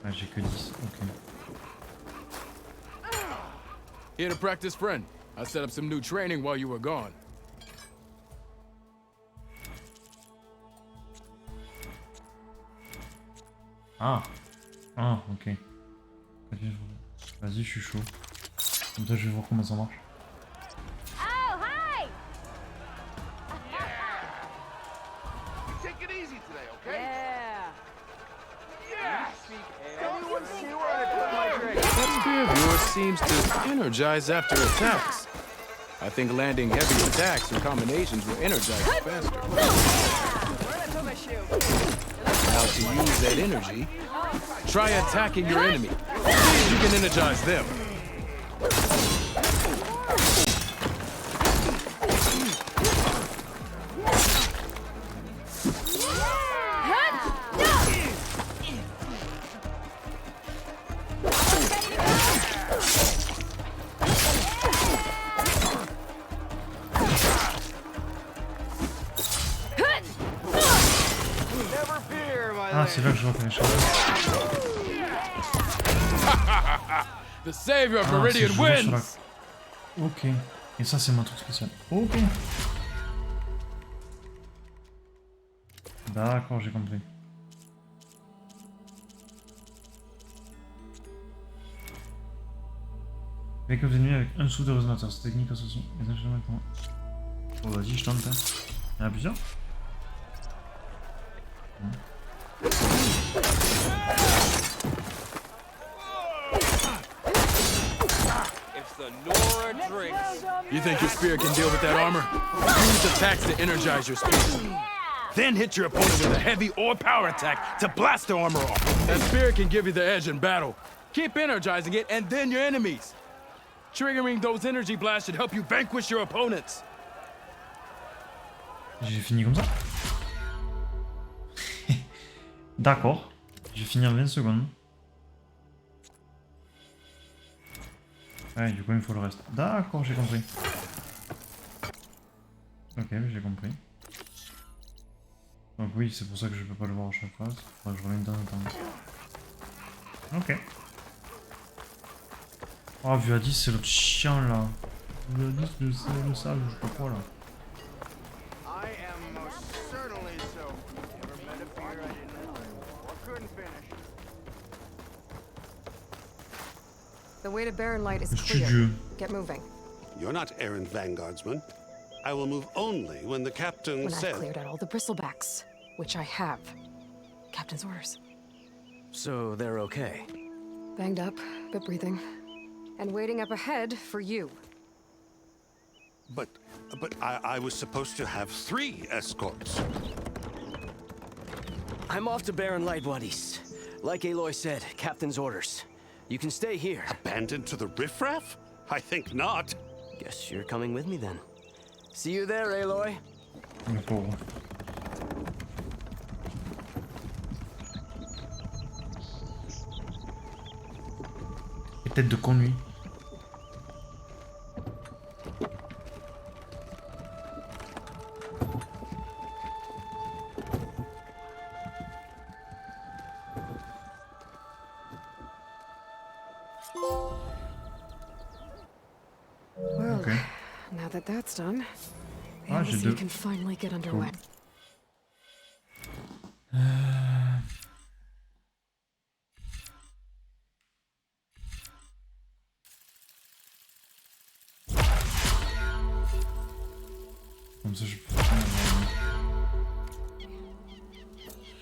Ah, j'ai que 10, ok. Here to practice, friend. I set up some new training while you were gone. Ah. Ah, ok. Vas-y, je suis chaud. Comme ça, je vais voir comment ça marche. Oh, hi! Take it easy today, okay? Yeah. Anyone see where I put my drink? That spear of yours seems to energize after attacks. I think landing heavy attacks or combinations will energize it faster. Where'd I put my shoe? Now to use that energy, try attacking your enemy. See if you can energize them. Never fear, my Ah, c'est là que je vois les choses. The savior of Ah, Meridian c'est juste sur la- wins! Ok. Et ça, c'est mon truc spécial. Ok. D'accord, j'ai compris. Avec vos ennemis avec un sou de résonateur. Cette technique associe les enchaînements avec moi. Oh, vas-y, je tente. Hein. Il y en a plusieurs. If the Nora drinks. You think your spear can deal with that armor? Use attacks to energize your spear. Then hit your opponent with a heavy or power attack to blast the armor off. That spear can give you the edge in battle. Keep energizing it and then your enemies. Triggering those energy blasts should help you vanquish your opponents. J'ai fini comme ça. D'accord. J'ai fini en 20 secondes. Ouais, du coup, il me faut le reste. D'accord, j'ai compris. Ok, j'ai compris. Donc oui, c'est pour ça que je peux pas le voir à chaque phase. Faudra que je revienne dans un temps. Ok. Oh, vu à 10, c'est l'autre chien là. Vu à 10, le sage, je sais pas quoi là. I am most certainly so. Never met a beer I didn't like or couldn't finish. The way to Barren Light is Le clear. studio. Get moving. You're not errant vanguardsman. I will move only when the captain When I've says. cleared out all the bristlebacks, which I have. Captain's orders. So they're okay. Banged up, but breathing. And waiting up ahead for you. But I was supposed to have 3 escorts. I'm off to Barren Light, Wadis. Like Aloy said, Captain's orders. You can stay here. Abandoned to the riffraff? I think not. Guess you're coming with me then. See you there, Aloy. Le pauvre. Et tête de conduit. Well, Okay. now that that's done, the Ah, j'ai embassy deux. can finally get underway. Comme ça, je peux faire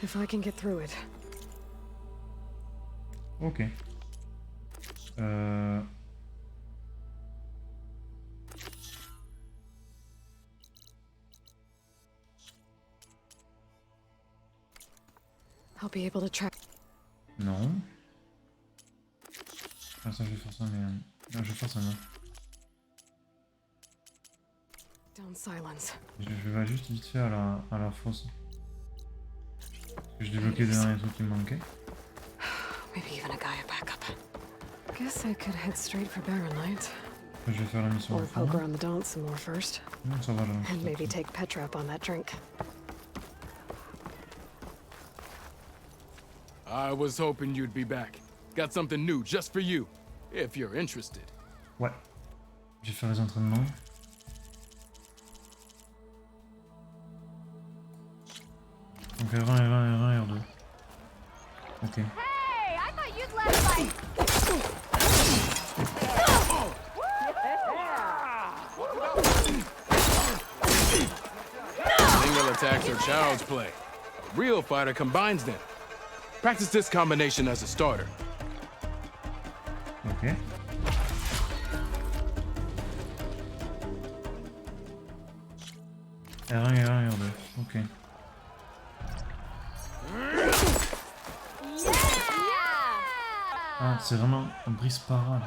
If I can get through it. Ok. I'll be able to track. Non. Ah, ça, je vais faire ça, mais. Non, je vais faire ça, non. Down silence. Je vais juste vite fait à la fosse. Parce que j'ai débloqué les derniers trucs qui me manquaient. Maybe even a Gaia backup. Guess I could head straight for Barren Light. Après, je vais faire la mission Or au fond. poke around the dance some more first. Non, ça va, là. And maybe take Petra up on that drink. I was hoping you'd be back. Got something new just for you, if you're interested. Ouais. Je vais faire les entraînements. Donc R1, R1, R1, R2. Ok. Hey, I thought you'd left by... Single attacks are child's play. A real fighter combines them. Practice this combination as a starter. Ok. R1, R1, R2. Ok. Ah, c'est vraiment un brise parade.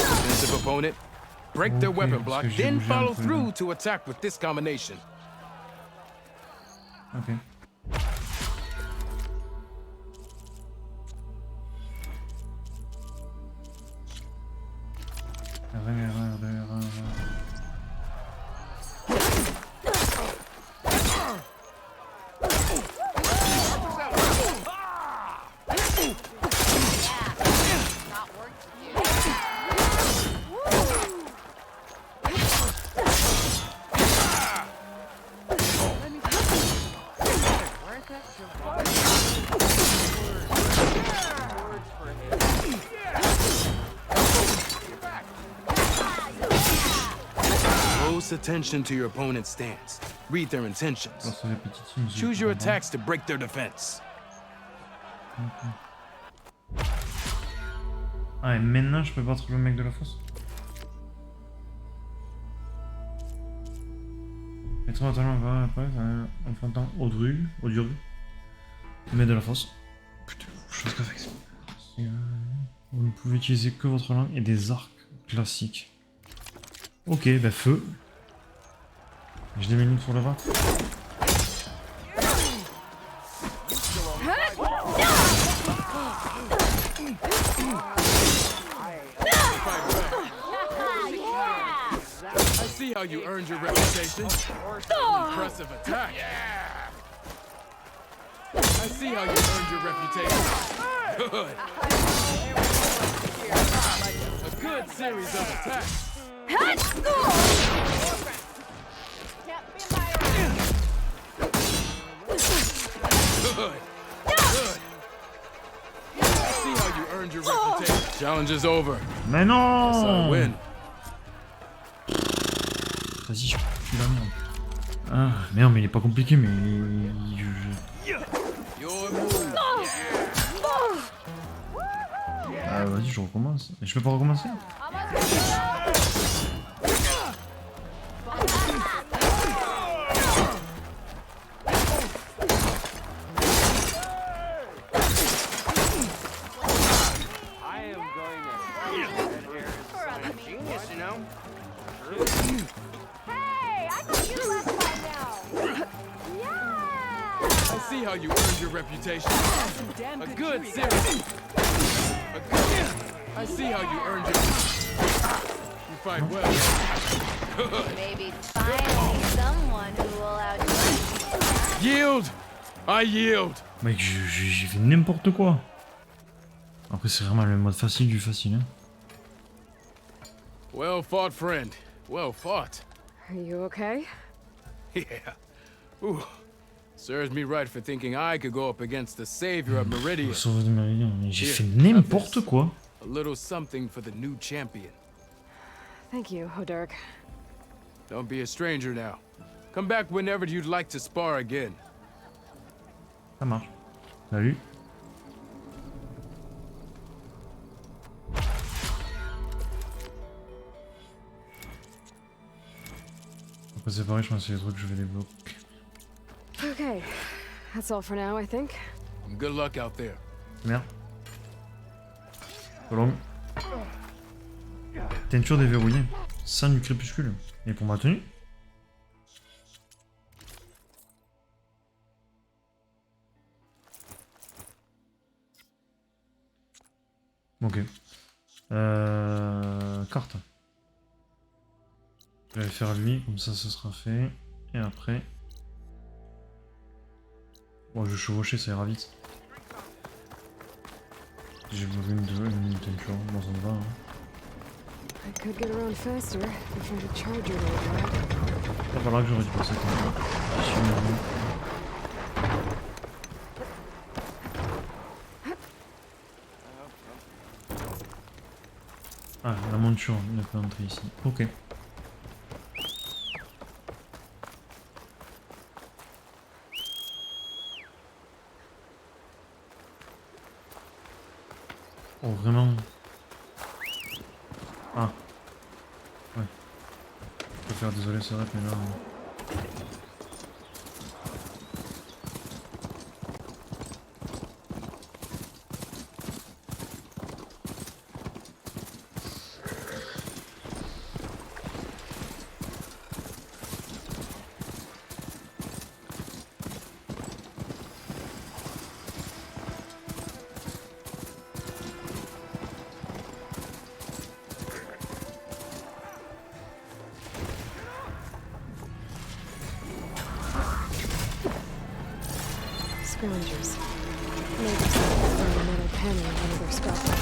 Defensive opponent, break their Okay, weapon parce block, que j'ai then bougé un follow peu, through là. to attack with this combination. Ok. R1, R1, R2, R1, R1. Close attention to your opponent's stance. Read their intentions. Force répétitive. je Choose your comprends. attacks to break their defense. Ah, et maintenant je peux battre le mec de la fosse. Être un talent va après, enfrontant Audrul, le mec de la fosse. Putain, chose qu'avec ça. Vous ne pouvez utiliser que votre langue et des arcs classiques. Ok, bah feu. J'ai des minutes pour le battre. I see how you earned your reputation. Impressive attack. I see how you earned your reputation. Good. A good series of attacks. Can't be my Good. Good. I see how you earned your reputation. Challenge is over. Mais So I non! win. Vas-y, je suis la merde. Ah, merde, mais il est pas compliqué, mais... Your move. Ah, vas-y, je recommence. Et je peux pas recommencer? I am going to genius, you know? Hey, I thought you left by now. Yeah. I see how you earned your reputation. A good series. A good. I see how you earned your. You fight well. Good. Maybe finally someone who will outdo. Yield. I yield. Mec, j'ai fait n'importe quoi. Après, c'est vraiment le mode facile du facile, hein. Well fought, friend. Well fought. Are you okay? Yeah. Ooh. Serves me right for thinking I could go up against the savior of Meridian. Sauve de Meridian, mais j'ai Here, fait have n'importe this. quoi. A little something for the new champion. Thank you, Hodurg. Don't be a stranger now. Come back whenever you'd like to spar again. Ça marche. Salut. Après, c'est pareil, je pense que c'est les trucs que je vais débloquer. Okay, that's all for now, I think. And good luck out there. Merde. Trop long. Teinture déverrouillée. Sein du crépuscule. Et pour ma tenue? Ok. Carte. Je vais faire lui, comme ça ce sera fait. Et après... Bon, je vais chevaucher, ça ira vite. J'ai volume de une minute et une bon, ça me va. Hein. I could get around faster if I had a charger like C'est pas là que j'aurais dû passer quand même. Je suis nerveux. Ah, la monture ne peut entrer ici. Ok. Oh, vraiment? Ah. Ouais. Je peux faire désolé, c'est vrai, mais là... scroungers. Maybe someone found a metal panel in one of their scrap piles.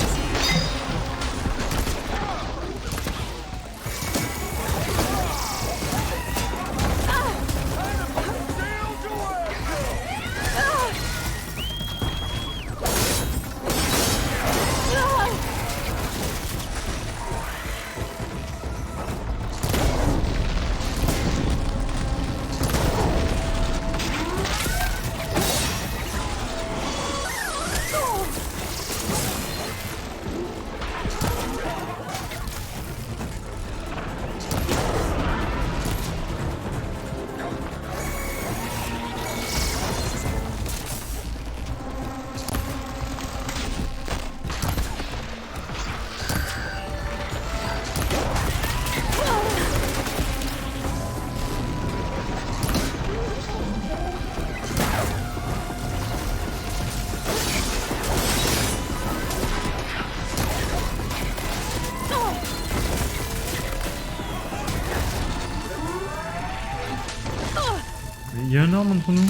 Il y a un arme entre nous.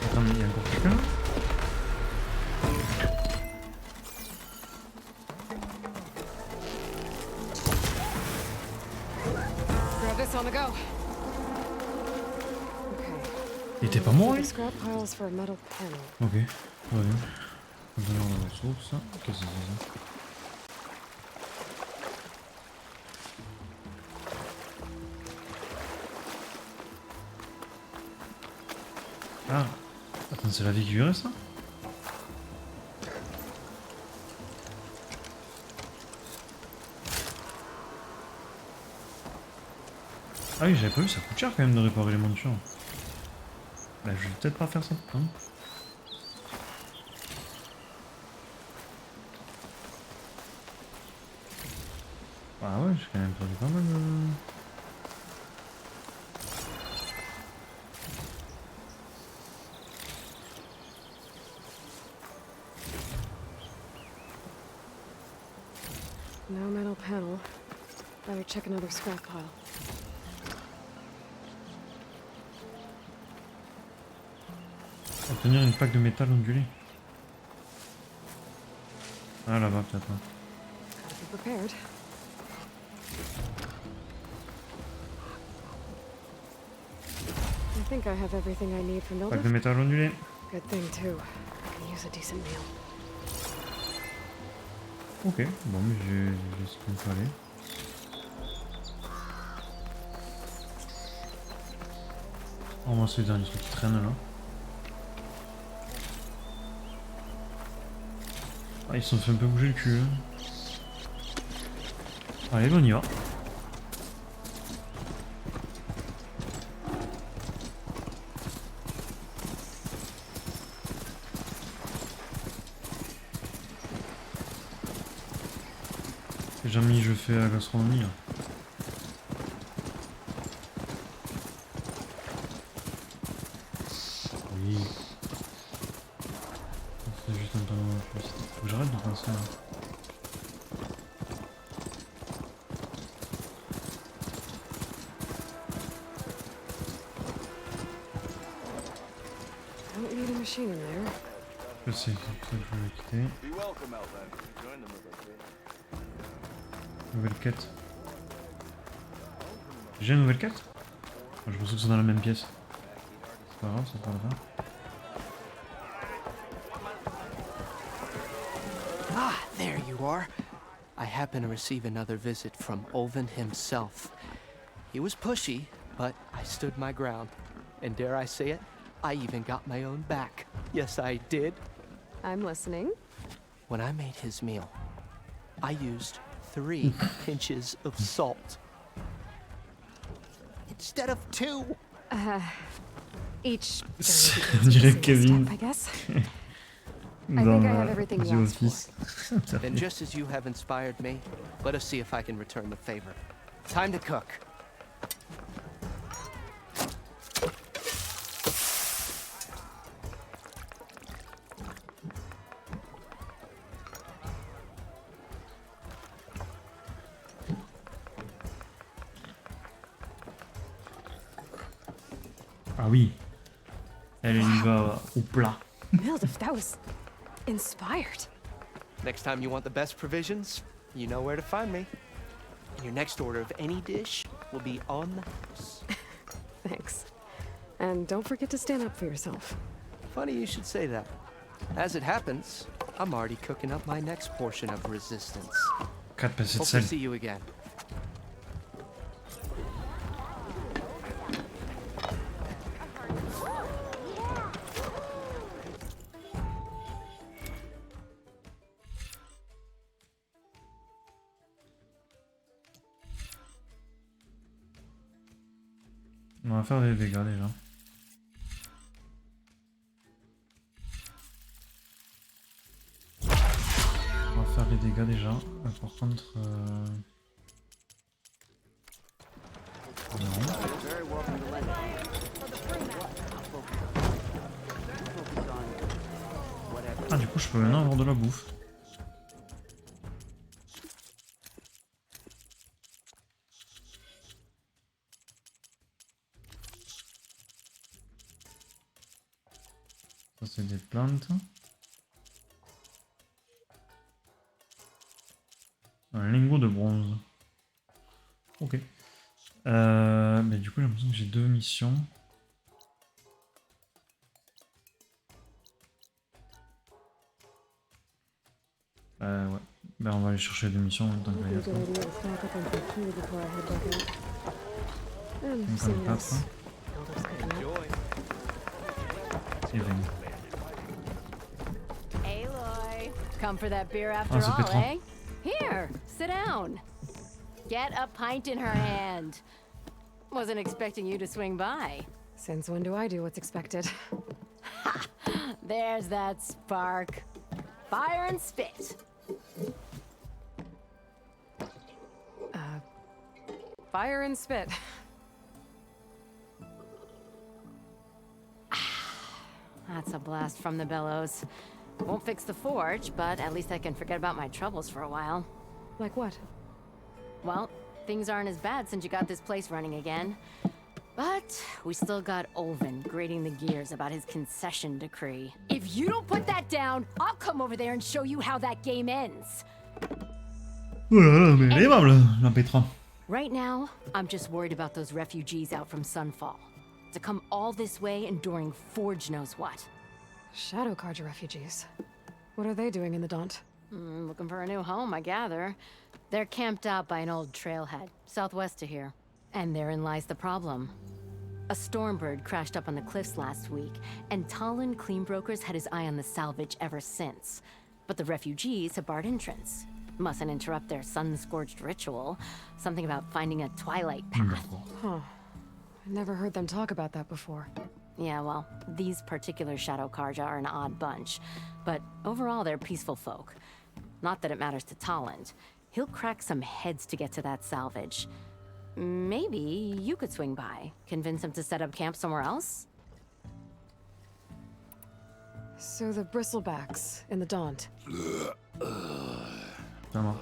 Attends, mais il y a encore quelqu'un? Grab this on the go. Okay. Il était pas mort, The lui? scrap piles for a metal panel. Ok, très bien. Conteneur de ressources. Qu'est-ce que c'est ça? Ah! Attends, c'est la vie qui lui reste, ça? Ah oui, j'avais pas vu, ça coûte cher quand même de réparer les montures. Bah, je vais peut-être pas faire ça. Hein. Ah ouais, j'ai quand même perdu pas mal de... No metal panel. Better check another scrap pile. Obtenir une plaque de métal ondulée. Ah là-bas peut-être. Hein. Gotta be prepared. I think I have everything I need from Plaque de Mildred. métal ondulée. Good thing too. I can use a decent meal. Ok, bon mais j'ai ce qu'il me fallait. On va se le dernier truc qui traîne là. Ah, ils se sont fait un peu bouger le cul. Hein. Allez, on y va. Si jamais je fais la gastronomie là. Oui. C'est juste un peu... Faut que j'arrête de penser là. Don't need a machine in there. Je sais, c'est pour ça que je vais le quitter. Be welcome, Elven. Join them with us. Nouvelle quête. J'ai une nouvelle quête? Je pense que c'est dans la même pièce. C'est pas grave, c'est pas grave. Ah, there you are. I happen to receive another visit from Olven himself. He was pushy, but I stood my ground. And dare I say it, I even got my own back. Yes, I did. I'm listening. When I made his meal, I used 3 pinches of salt. Instead of 2. Each. On dirait Kevin I guess. dans think I have everything The you asked Office. Ça Then fait- just as you have inspired me, let us see if I can return the favor. Time to cook. Ah oui. Elle y va au plat. Mild, if that was inspired. Next time you want the best provisions, you know where to find me. And your next order of any dish will be on the house. Thanks. And don't forget to stand up for yourself. Funny you should say that. As it happens, I'm already cooking up my next portion of resistance. 4 pincées de Hope to sel. see you again. On va faire des dégâts déjà. On va faire les dégâts déjà. Par contre... Non. Very welcome to London. Focus on whatever. Ah du coup je peux maintenant avoir de la bouffe. Ça c'est des plantes. Un lingot de bronze. Ok. Mais du coup j'ai l'impression que j'ai 2 missions. Ouais. Ben on va aller chercher 2 missions en même temps que Might be a la good idea to stock up on some food before I head back out. And 54, seeing as hein. Elder's cooking up. Enjoy. Et 20. Aloy, come for that beer after Ah, c'est all, Petron. eh? Here, sit down. Get a pint in her hand. Wasn't expecting you to swing by. Since when do I do what's expected? There's that spark. Fire and spit. Fire and spit. That's a blast from the bellows. Won't fix the forge, but at least I can forget about my troubles for a while. Like what? Well, things aren't as bad since you got this place running again. But we still got Olven grating the gears about his concession decree. If you don't put that down, I'll come over there and show you how that game ends. Voilà, mais elle est aimable, la Petra. Right now, I'm just worried about those refugees out from Sunfall. To come all this way enduring Forge knows what. Shadow Carja refugees. What are they doing in the Daunt? Looking for a new home, I gather. They're camped out by an old trailhead, southwest of here. And therein lies the problem. A Stormbird crashed up on the cliffs last week, and Talon Cleanbrokers had his eye on the salvage ever since. But the refugees have barred entrance. Mustn't interrupt their sun-scorched ritual. Something about finding a twilight path. Huh. I never heard them talk about that before. Yeah, well, these particular Shadow Carja are an odd bunch. But overall, they're peaceful folk. Not that it matters to Talon. he'll crack some heads to get to that salvage. Maybe you could swing by, convince him to set up camp somewhere else? So the bristlebacks in the Daunt. Ça marche.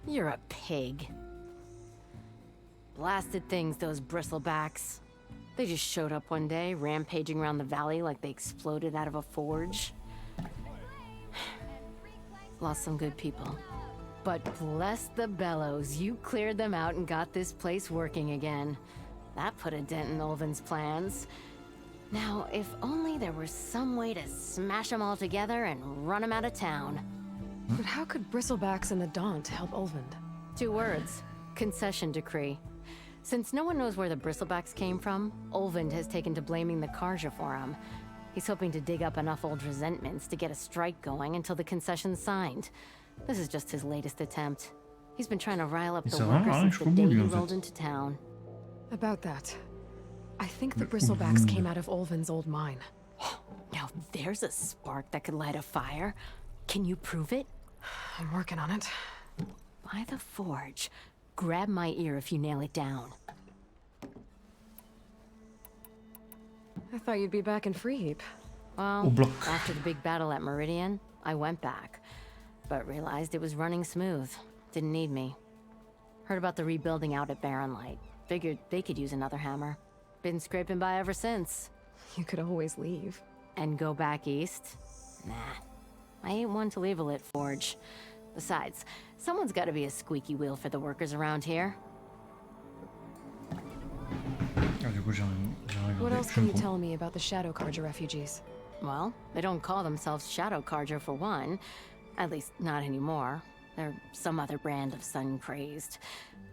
You're a pig. Blasted things, those bristlebacks. They just showed up one day, rampaging around the valley like they exploded out of a forge. Lost some good people. But bless the bellows, you cleared them out and got this place working again. That put a dent in Ulvin's plans. Now, if only there were some way to smash them all together and run them out of town. But how could bristlebacks in the Daunt help Ulvund? 2 words. Concession decree. Since no one knows where the bristlebacks came from, Ulvund has taken to blaming the Karja for them. He's hoping to dig up enough old resentments to get a strike going until the concession's signed. This is just his latest attempt. He's been trying to rile up the Ça va, workers hein, since je the comprends day lui, he en fait. rolled into town. About that. I think the bristlebacks came out of Ulvund's old mine. Now there's a spark that could light a fire. Can you prove it? I'm working on it. By the forge. Grab my ear if you nail it down. I thought you'd be back in Freeheap. Well, Au bloc. after the big battle at Meridian, I went back, but realized it was running smooth. Didn't need me. Heard about the rebuilding out at Barren Light. Figured they could use another hammer. Been scraping by ever since. You could always leave. And go back east? Nah. I ain't one to leave a lit forge. Besides, someone's gotta be a squeaky wheel for the workers around here. Ah, du coup, j'ai regardé. What else Je can you comprends. tell me about the Shadow Karja refugees? Well, they don't call themselves Shadow Karja for one. At least, not anymore. They're some other brand of sun-crazed.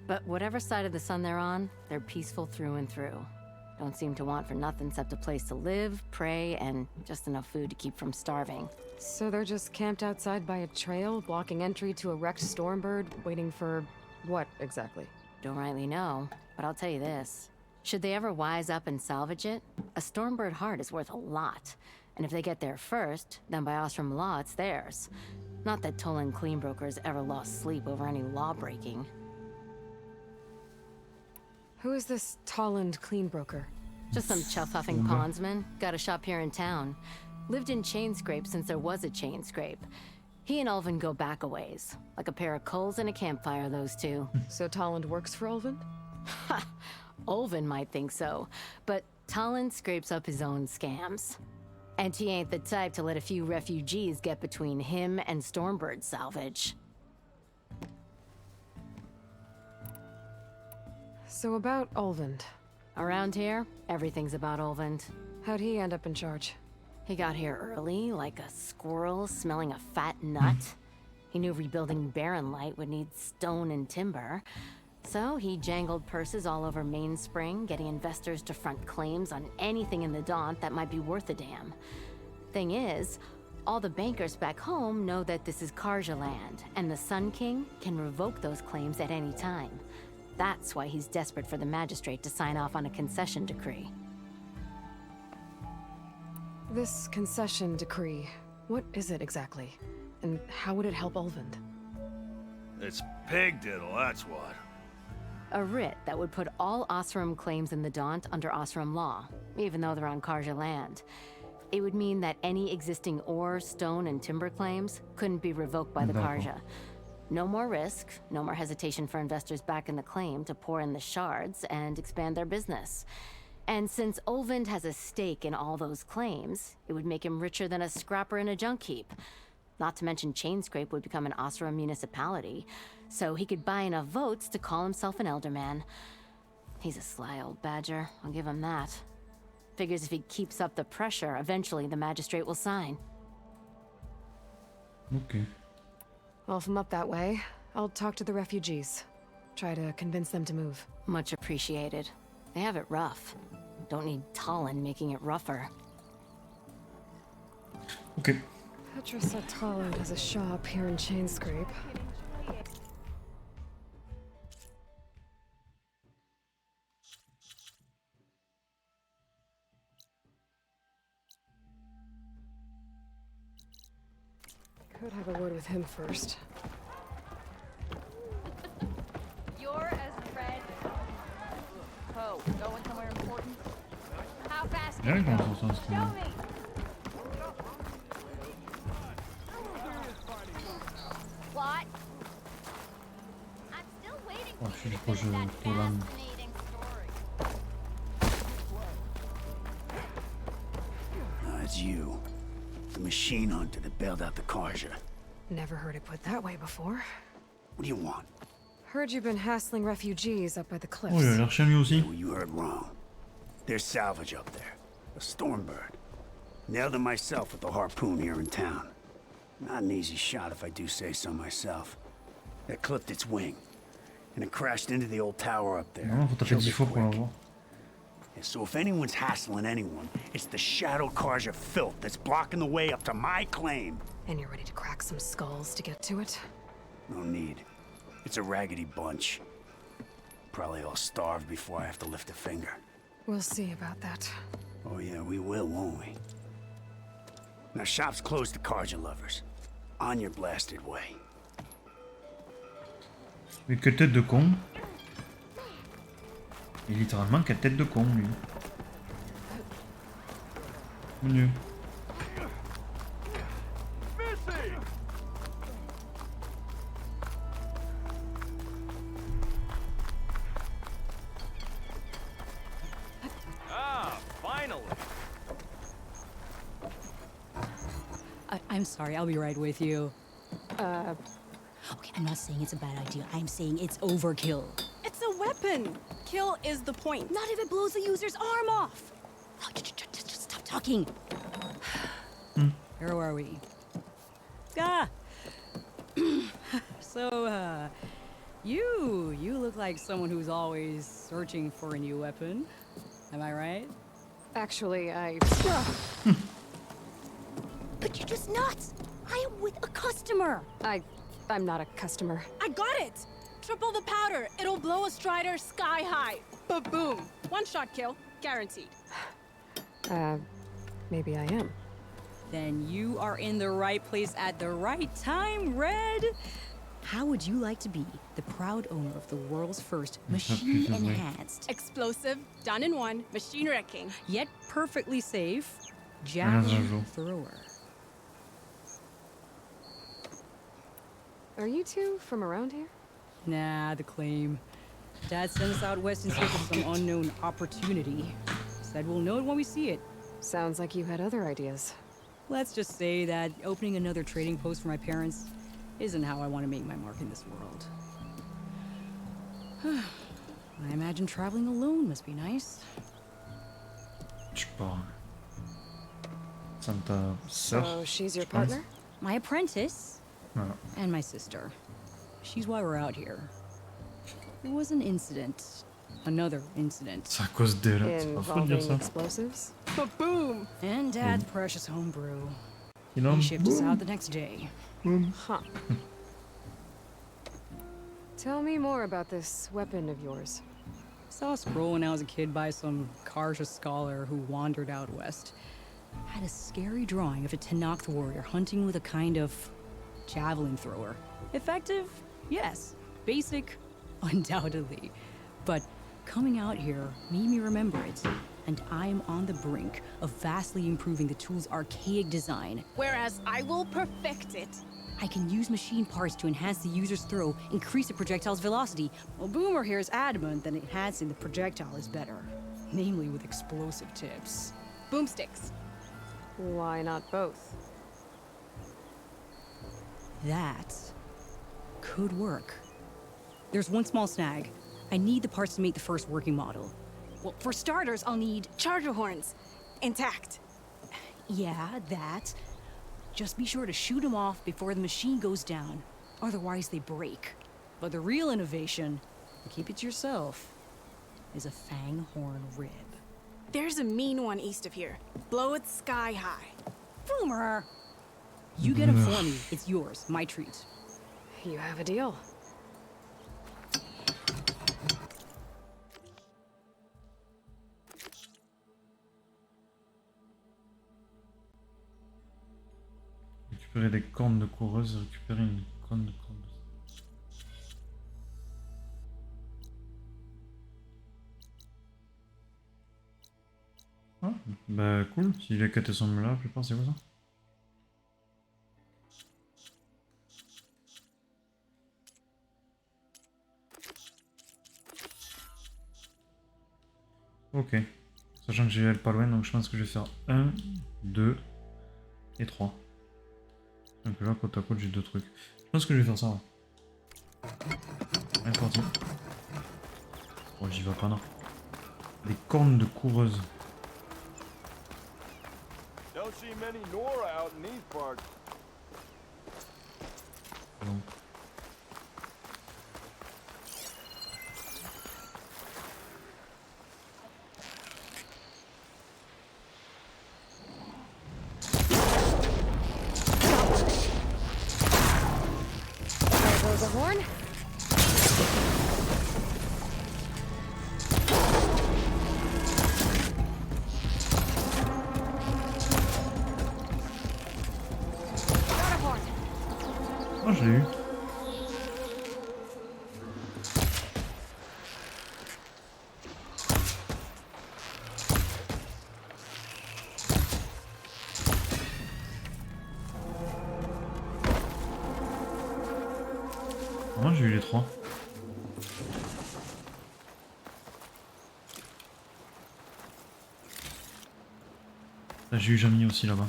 But whatever side of the sun they're on, they're peaceful through and through. Don't seem to want for nothing except a place to live, pray, and just enough food to keep from starving. So they're just camped outside by a trail, blocking entry to a wrecked Stormbird, waiting for what exactly? Don't rightly know, but I'll tell you this. Should they ever wise up and salvage it, a Stormbird heart is worth a lot. And if they get there first, then by Ostrom law, it's theirs. Not that Tolan Cleanbrokers ever lost sleep over any law breaking. Who is this Tolland Cleanbroker? Just some chuff-huffing pondsman. Got a shop here in town. Lived in Chainscrape since there was a Chainscrape. He and Ulvin go back a ways. Like a pair of coals and a campfire, those two. So Tolland works for Ulvund? Ulvin might think so, but Talon scrapes up his own scams. And he ain't the type to let a few refugees get between him and Stormbird salvage. So about Ulvund. Around here, everything's about Ulvund. How'd he end up in charge? He got here early, like a squirrel smelling a fat nut. He knew rebuilding Barren Light would need stone and timber. So he jangled purses all over Mainspring, getting investors to front claims on anything in the Daunt that might be worth a damn. Thing is, all the bankers back home know that this is Karja land, and the Sun King can revoke those claims at any time. That's why he's desperate for the magistrate to sign off on a concession decree. This concession decree, what is it exactly? And how would it help Ulvund? It's pig diddle, that's what. A writ that would put all Osram claims in the Daunt under Osram law, even though they're on Karja land. It would mean that any existing ore, stone, and timber claims couldn't be revoked by the Karja. No more risk, no more hesitation for investors back in the claim to pour in the shards and expand their business. And since Ulvund has a stake in all those claims, it would make him richer than a scrapper in a junk heap. Not to mention Chainscrape would become an Osram municipality, so he could buy enough votes to call himself an Elderman. He's a sly old badger, I'll give him that. Figures if he keeps up the pressure, eventually the magistrate will sign. Ok. Well, if I'm up that way, I'll talk to the refugees. Try to convince them to move. Much appreciated. They have it rough. Don't need Talon making it rougher. Ok. Petra said Tolland has a shop here in Chainscrape. Could have a word with him first. Bien comment ça sort ce moment. What? I'm still waiting Oh, for je suis you to proche finish de that Tolan. fascinating story. It's you. The machine hunter that bailed out the Karja. Never heard it put that way before. What do you want? Heard you've been hassling refugees up by the cliffs. Oh, il a l'air chien lui aussi. Well, you heard wrong. There's salvage up there. A Stormbird. Nailed it myself with the harpoon here in town. Not an easy shot if I do say so myself. It clipped its wing. And it crashed into the old tower up there. Non, faut taper Killed 10 it fois pour quick. l'avoir. Yeah, so if anyone's hassling anyone, it's the Shadow Karja filth that's blocking the way up to my claim. And you're ready to crack some skulls to get to it? No need. It's a raggedy bunch. Probably all starved before I have to lift a finger. We'll see about that. Oh yeah, we will, won't we? Now shop's closed to Karja lovers. On your blasted way. Mais quelle tête de con. Et littéralement quelle tête de con lui. Mon Dieu. Ah, finally. I'm sorry, I'll be right with you. Okay, I'm not saying it's a bad idea. I'm saying it's overkill. It's a weapon! Kill is the point. Not if it blows the user's arm off. Oh, just stop talking. Where are we? Ah! So, you look like someone who's always searching for a new weapon. Am I right? Actually, But you're just nuts. I am with a customer. I'm not a customer. I got it! Triple the powder. It'll blow a Strider sky high. Ba-boom. One shot kill. Guaranteed. Maybe I am. Then you are in the right place at the right time, Red. How would you like to be the proud owner of the world's first machine-enhanced, explosive, done in one, machine wrecking, yet perfectly safe, javelin thrower? Are you two from around here? Nah, the claim. Dad sent us out west in search of some unknown opportunity. Said we'll know it when we see it. Sounds like you had other ideas. Let's just say that opening another trading post for my parents isn't how I want to make my mark in this world. I imagine traveling alone must be nice. Je sais pas. Santa sœur. So she's your je pense. partner? My apprentice Voilà. and my sister. She's why we're out here. There was an incident. Another incident. C'est à cause d'elle. C'est pas faux de dire Involving ça. explosives? boom. And Dad's precious homebrew. You know? He shipped us out the next day. Huh. Tell me more about this weapon of yours. Saw a scroll when I was a kid by some Karja scholar who wandered out west. Had a scary drawing of a Tenakth warrior hunting with a kind of javelin thrower. Effective? Yes. Basic? Undoubtedly. But coming out here made me remember it. And I am on the brink of vastly improving the tool's archaic design. Whereas I will perfect it. I can use machine parts to enhance the user's throw, increase the projectile's velocity. Well, Boomer here is adamant that enhancing the projectile is better. Namely with explosive tips. Boomsticks. Why not both? That could work. There's one small snag. I need the parts to make the first working model. Well, for starters, I'll need charger horns. Intact. Yeah, that. Just be sure to shoot them off before the machine goes down. Otherwise, they break. But the real innovation, and keep it to yourself, is a fang horn rib. There's a mean one east of here. Blow it sky high. Boomer! You get them for me. It's yours. My treat. You have a deal. Récupérer des cornes de coureuse, récupérer une corne de coureuse. Ah, Bah cool, si les quêtes sont là, la plupart c'est quoi ça? Ok. Sachant que j'ai pas loin, donc je pense que je vais faire 1, 2 et 3. Donc là, côte à côte, j'ai 2 trucs. Je pense que je vais faire ça. Ouais. Allez, parti. Oh, j'y vais pas, non. Des cornes de coureuse. Don't see many Nora out in these parts. Bon. There goes a horn. Got a horn. Oh, je l'ai eu. Moi j'ai eu les 3. J'ai eu Jamie aussi là-bas.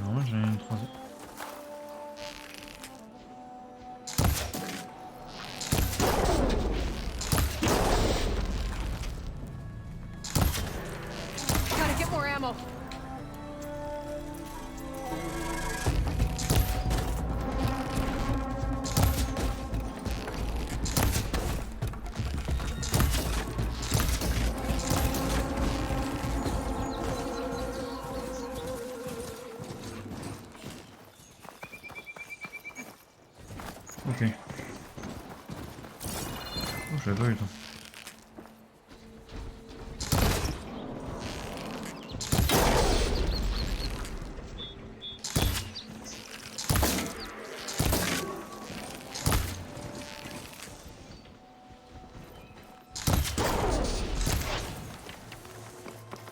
Non, j'ai une 3. Gotta get more ammo. Ok. Oh, je l'avais pas eu toi.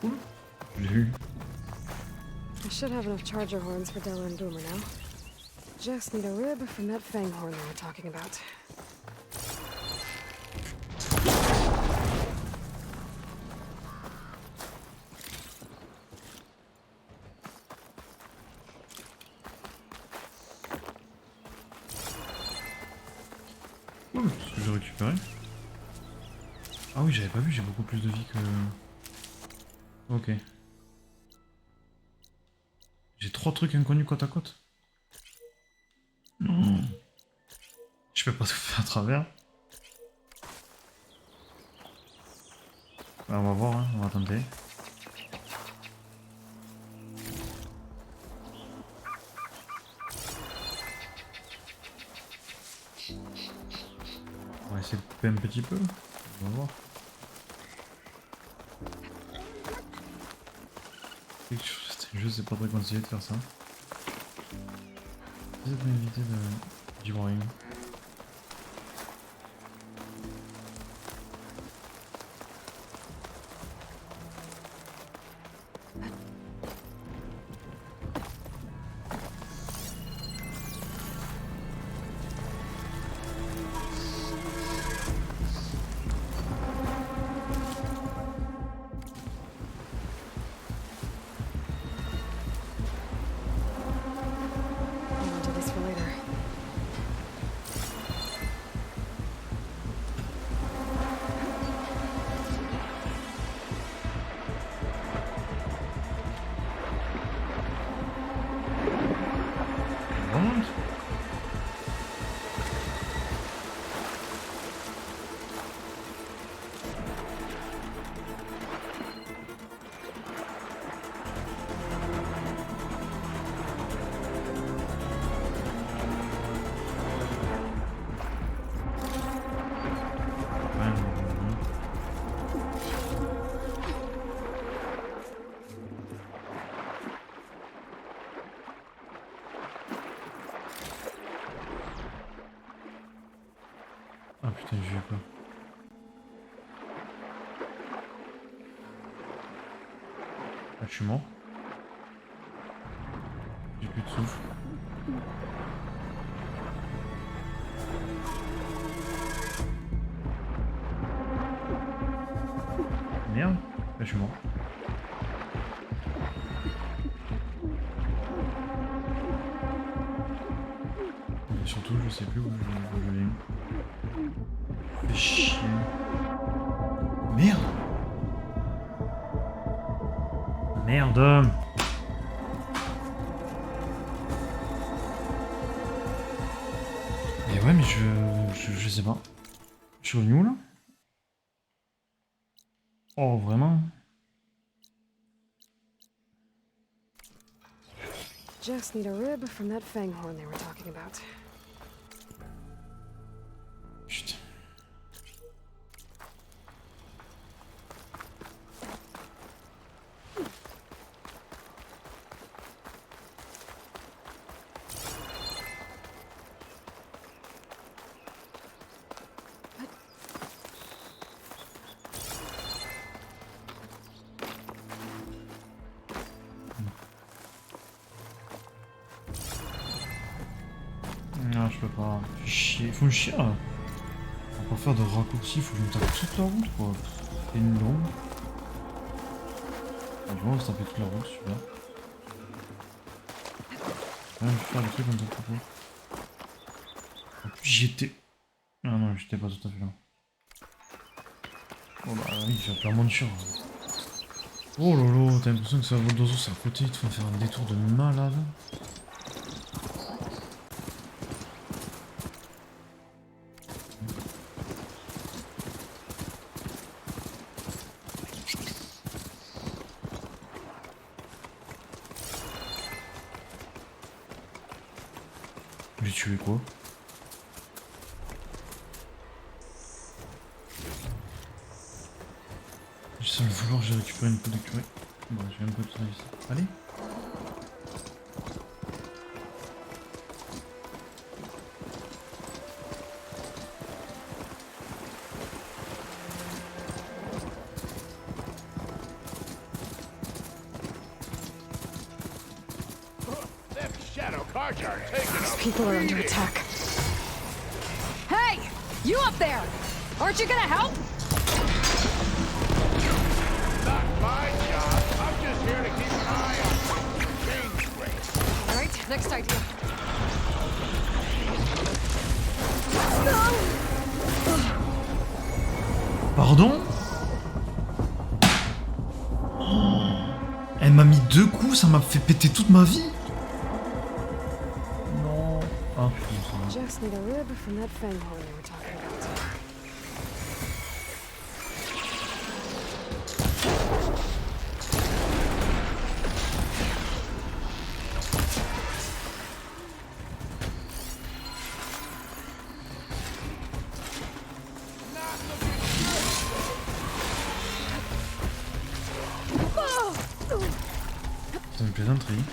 Cool. Je l'ai eu. I should have enough charger horns for Della and Boomer now. Just need a rib from that fang horn they were talking about. Cool, ce que j'ai récupéré. Ah oui, j'avais pas vu, j'ai beaucoup plus de vie que... Ok. J'ai 3 trucs inconnus côte à côte. Non. Je peux pas tout faire à travers. On va voir, hein, on va tenter. On va essayer de couper un petit peu. On va voir. Je sais pas très conseillé de faire ça. J'essaie de m'éviter d'y voir rien. I'll do this for later. j'ai quoi? Ah, je suis mort. J'ai plus de souffle. Merde, là je suis mort. Et surtout, je sais plus où je l'ai mis. Fais chier. Merde! Merde! Et ouais, mais je sais pas. Je suis revenu où là? Oh, vraiment? Just need a rib from that fanghorn they were talking about. Putain. Non, je peux pas. Fais chier. Faut me chier là. On va pas faire de raccourcis, faut que je me tape toute la route quoi. C'est une longue. Ah, du moins, on va se taper toute la route, super. Ouais, je vais faire des trucs comme ça propos. En plus, j'étais. Ah non, j'étais pas tout à fait là. Oh bah oui, j'ai plein de chien. Oh lolo, t'as l'impression que ça vole d'oiseau, c'est à côté, il te faut faire un détour de malade. J'ai tué quoi? Je sens le vouloir, j'ai récupéré une peau de curé. Bon, j'ai même pas tout réussi. Allez! These people are under attack. Hey! You up there! Aren't you gonna help? Not my job. I'm just here to keep an eye on change rate. Alright, next idea. Pardon? Oh, elle m'a mis 2 coups, ça m'a fait péter toute ma vie. Non. Ah putain, ça va. Just need a rib from that fanghorn they were talking about. C'est une plaisanterie.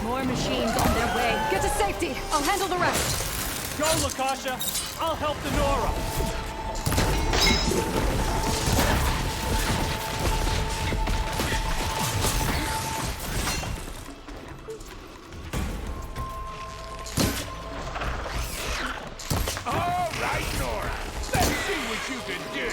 More machines on their way. Get to safety! I'll handle the rest! Go, Lakasha! I'll help the Nora! All right, Nora. Let's see what you can do.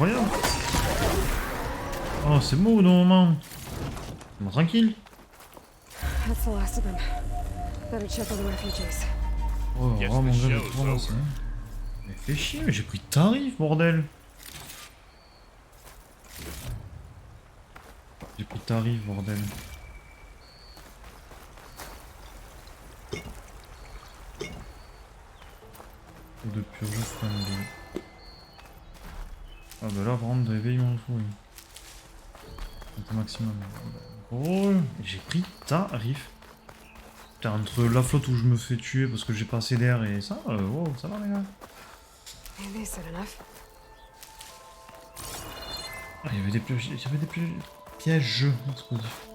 incroyable. Oh, c'est beau au moment. Bon, tranquille. That's the last of them. Better check on the refugees. Oh, vraiment, mon gars, j'ai trop lancé. Mais fais chier, mais j'ai pris tarif, bordel. J'ai pris tarif, bordel. De pur jeu friendly. Ah bah là, par contre, de réveil, on le fout. C'est maximum. Oh, j'ai pris tarif. Putain, entre la flotte où je me fais tuer parce que j'ai pas assez d'air et ça, wow, ça va les gars. Maybe said enough. Ah, il y avait des pièges, pièges explosifs.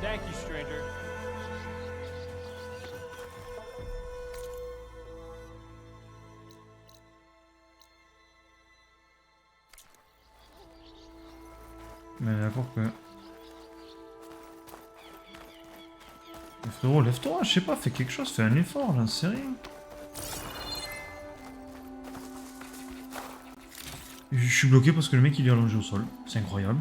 Thank you, stranger. Mais d'accord que... Mais frérot, lève-toi, je sais pas, fais quelque chose, fais un effort, j'en sais rien. Je suis bloqué parce que le mec il est allongé au sol, c'est incroyable.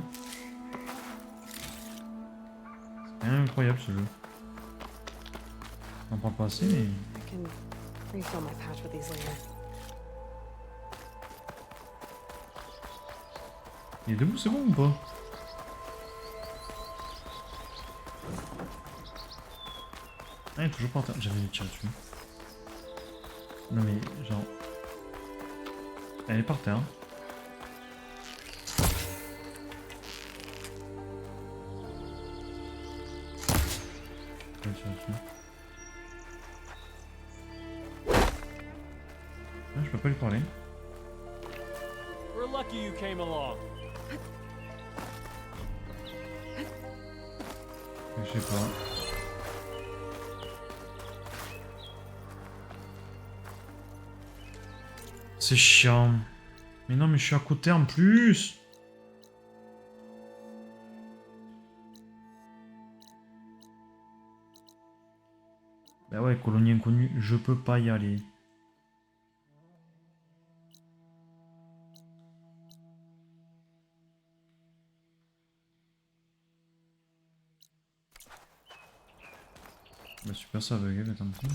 C'est incroyable ce jeu. On en parle pas assez mais... I can refill my pouch with these later. Il est debout, c'est bon ou pas? Ah, il est toujours pas en terre. J'avais dû tirer dessus. Non mais, genre... Elle est par terre. Je vais tirer dessus. Ah, je peux pas lui parler. We're lucky you came along. Je sais pas. C'est chiant. Mais non, mais je suis à côté en plus. Bah ouais, colonie inconnue, je peux pas y aller. Bah super, ça bug, mais tant pis.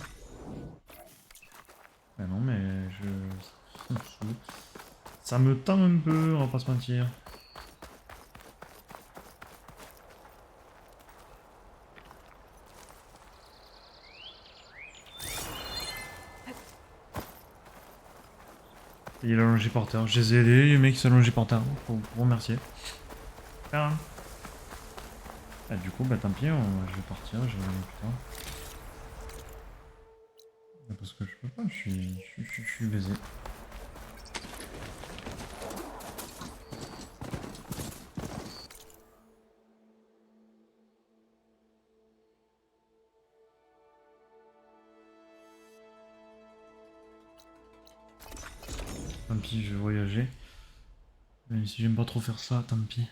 Bah non, mais je... Ça me saoule. Ça me tend un peu, on va pas se mentir. Il est allongé par terre. Je les ai aidés, le mec s'est allongé par terre. Faut vous remercier. Ah, du coup, bah tant pis, je vais partir, je vais aller plus tard. Parce que je peux pas, je suis baisé. Tant pis, je vais voyager. Même si j'aime pas trop faire ça, tant pis.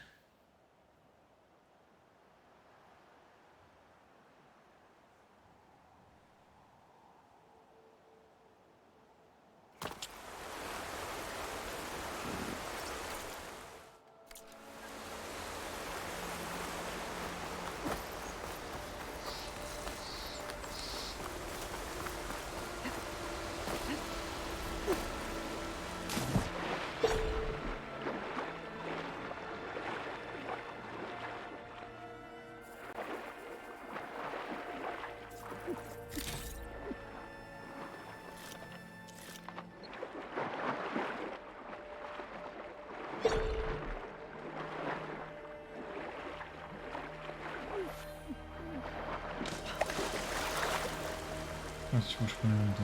Ah, si moi je connais mon temps.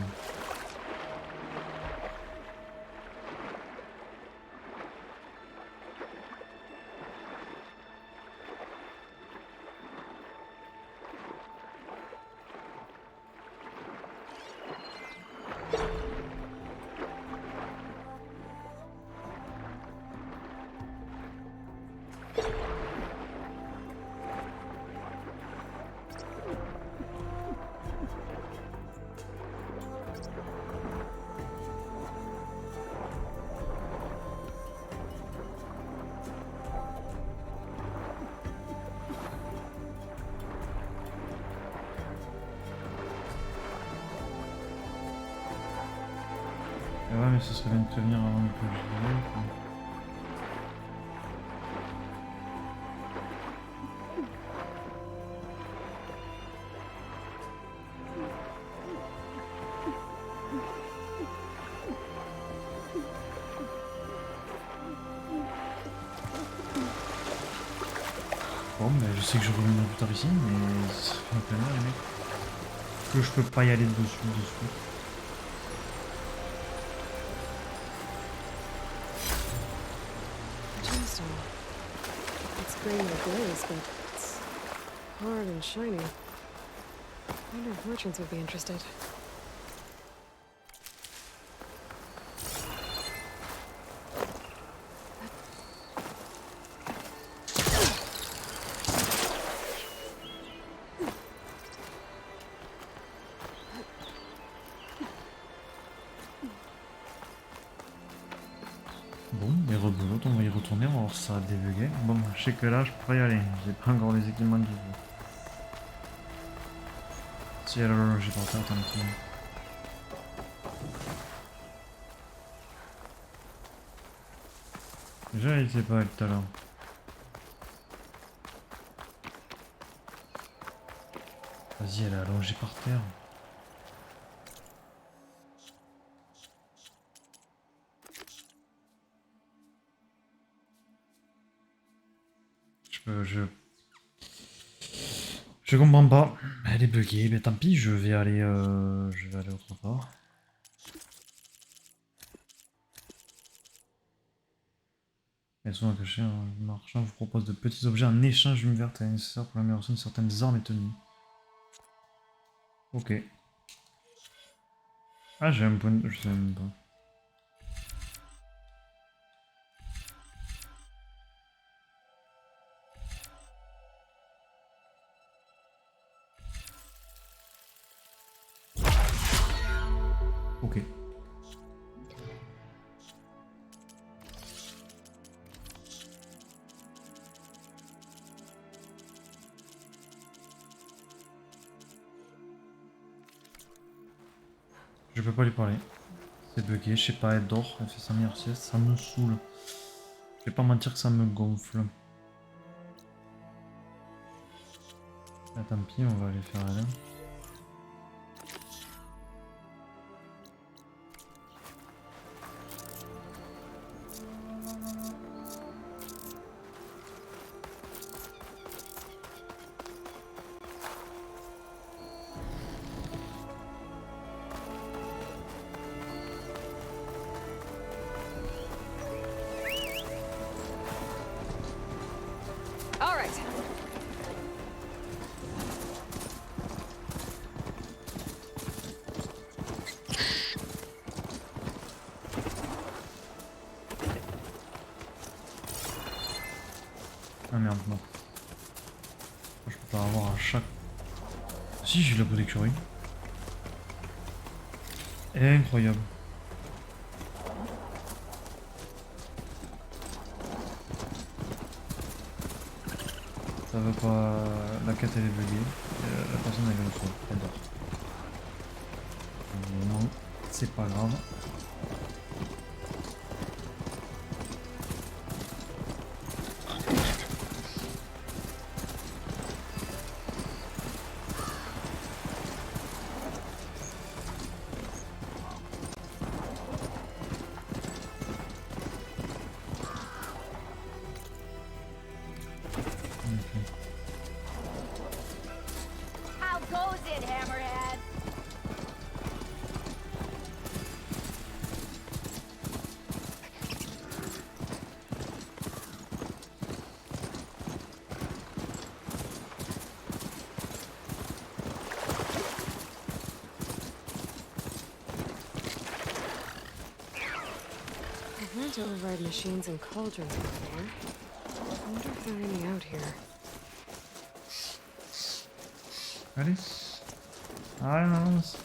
Et ouais, mais ce serait bien de prévenir avant que je vienne, quoi. Bon, ben je sais que je reviendrai plus tard ici, mais ça fait un peu mal, les mecs. Que je peux pas y aller dessus. Gemstone. It's green in the glaze, but it's hard and shiny. I wonder if merchants would be interested. Bon, mais rebelote, on va y retourner, on va voir si ça a débugué. Bon, je sais que là, je pourrais y aller. J'ai pas encore les équipements qu'il faut. Si alors j'ai pas tant pis. Déjà, il était pas tout à l'heure. Vas-y, elle est allongée par terre. Je comprends pas. Elle est buggée, mais tant pis, je vais aller autre part. Elles sont cachées. Un marchand vous propose de petits objets en échange d'une verte nécessaire pour l'amélioration de certaines armes et tenues. Ok. Ah, j'ai un point de... Je sais même pas. Ok. Je peux pas lui parler. C'est bugué, je sais pas, elle dort, elle fait sa meilleure sieste, ça me saoule. Je vais pas mentir que ça me gonfle. Ah, tant pis, on va aller faire elle. All right. Ah merde, non. Je peux pas avoir à chaque... Si, j'ai la peau d'écureuil. Incroyable. Ça veut pas... La quête elle est buggée. La personne elle est au fond. Elle dort. Non, c'est pas grave. How goes it, Hammerhead? I've learned to override machines and cauldrons before. wonder if there are any out here. Allez. Avance.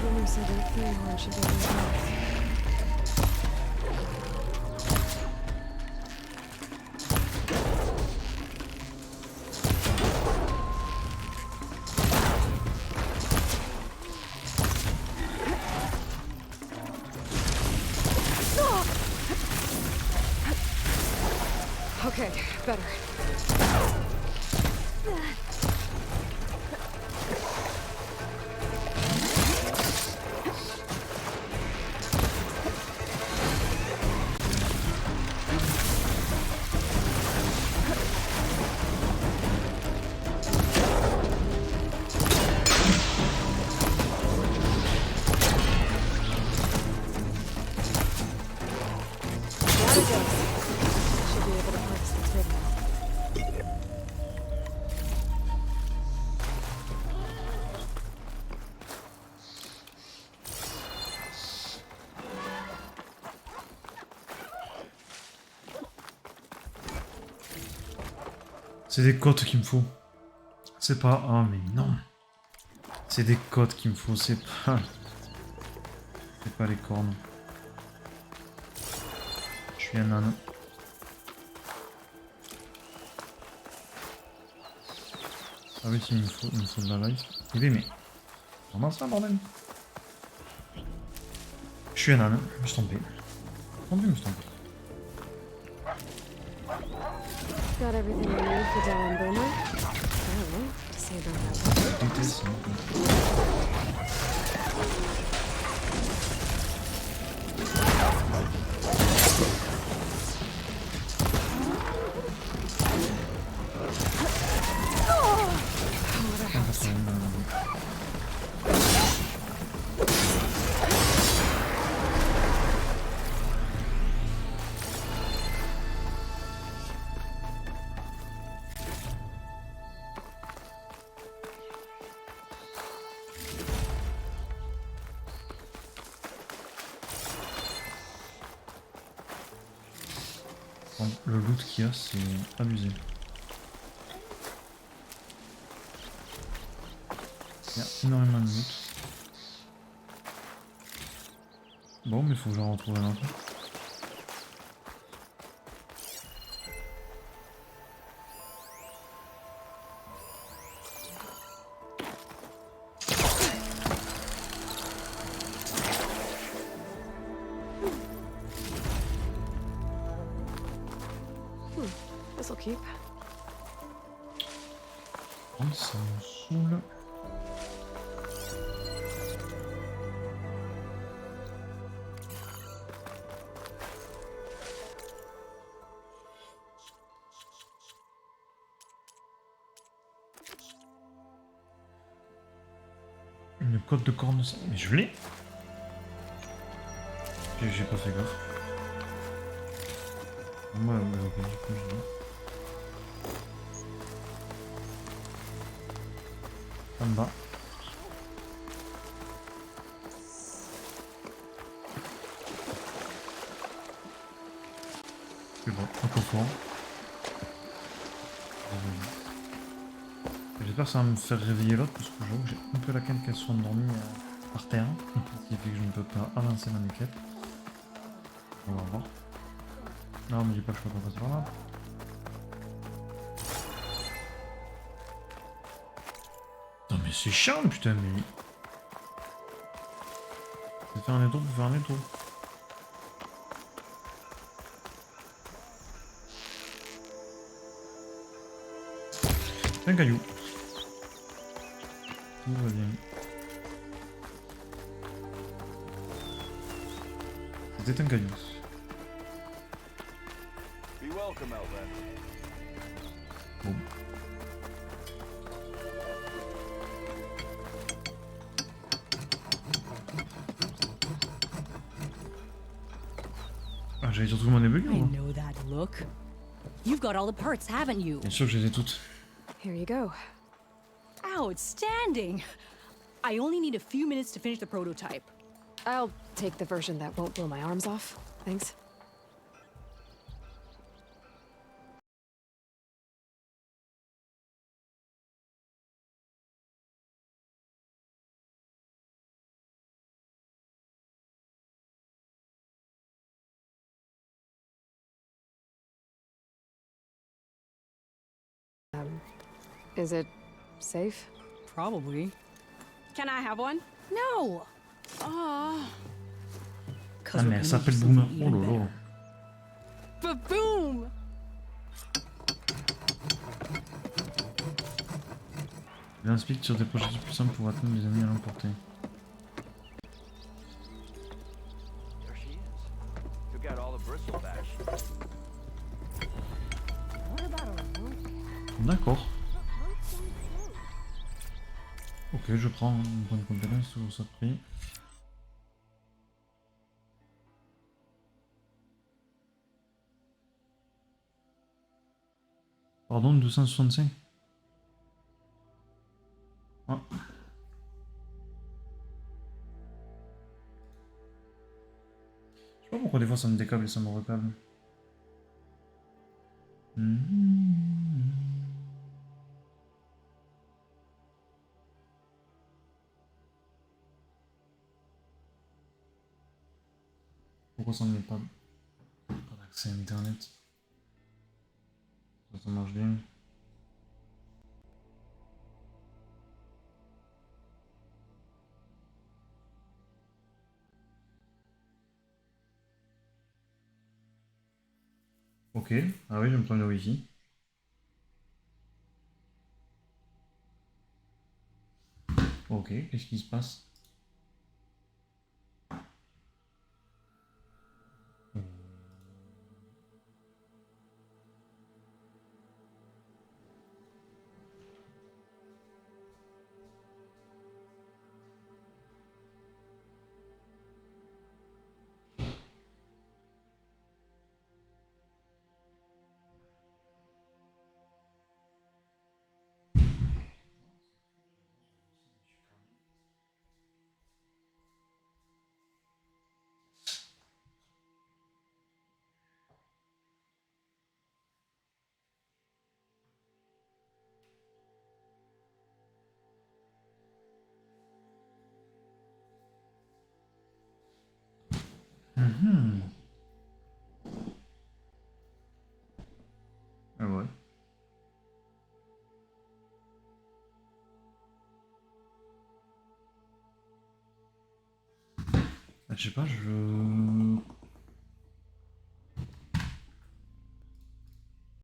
Rumor said that Three-Horn should be resolved. Okay, better. Should be able to harvest the twig now. C'est des côtes qu'il me faut. C'est pas... Oh mais non. C'est des côtes qu'il me faut, c'est pas... C'est pas les cornes. Je suis un âne. Ah oui, si, il me faut de la life. Eh bien, mais... Comment ça, bordel? Je suis un âne, je me suis trompé. Je me suis trompé. Got everything you need for Dallin Boomer? I don't know what to say about that. Le loot qu'il y a, c'est abusé. Il y a énormément de loot. Bon, mais il faut que j'en retrouve un autre. This'll keep. Ça me saoule. Une côte de corne, mais je l'ai. J'ai pas fait gaffe. Moi, ok, du coup, je l'ai. En bas. C'est bon, un coffre. J'espère que ça va me faire réveiller l'autre parce que j'avoue que j'ai un peu la canne qu'elle soit endormie par terre. Ce qui fait que je ne peux pas avancer dans mes quêtes. On va voir. Non, mais dis pas que je peux pas passer par là. Non mais c'est chiant putain, mais... Je vais faire un détour pour faire un détour. C'est un caillou. Tout va bien. C'était un cadeau. Be welcome, Elven. Bon. Ah, j'avais surtout mon ébullition. I know that look. You've got all the parts, haven't you? Bien sûr que je les ai toutes. Here you go. Outstanding! I only need a few minutes to finish the prototype. I'll take the version that won't blow my arms off. Thanks. Is it safe? Probably. Can I have one? No! Ah. Ah mais elle s'appelle Boomer. Oh là là. Ba-boom! Il inspire sur des projectiles plus simples pour atteindre les ennemis à l'emporter. There she is. Took out all the bristle bash. D'accord. Ok, je prends un point de compétence sur ça prix. Pardon, 265. Ah. Je sais pas pourquoi des fois ça me décable et ça me recable. Pourquoi ça ne met pas d'accès à internet? Ça marche bien. Ok, ah oui, je me prends le wifi. Ok, qu'est-ce qui se passe? Ah ouais. Ah, je sais pas, je...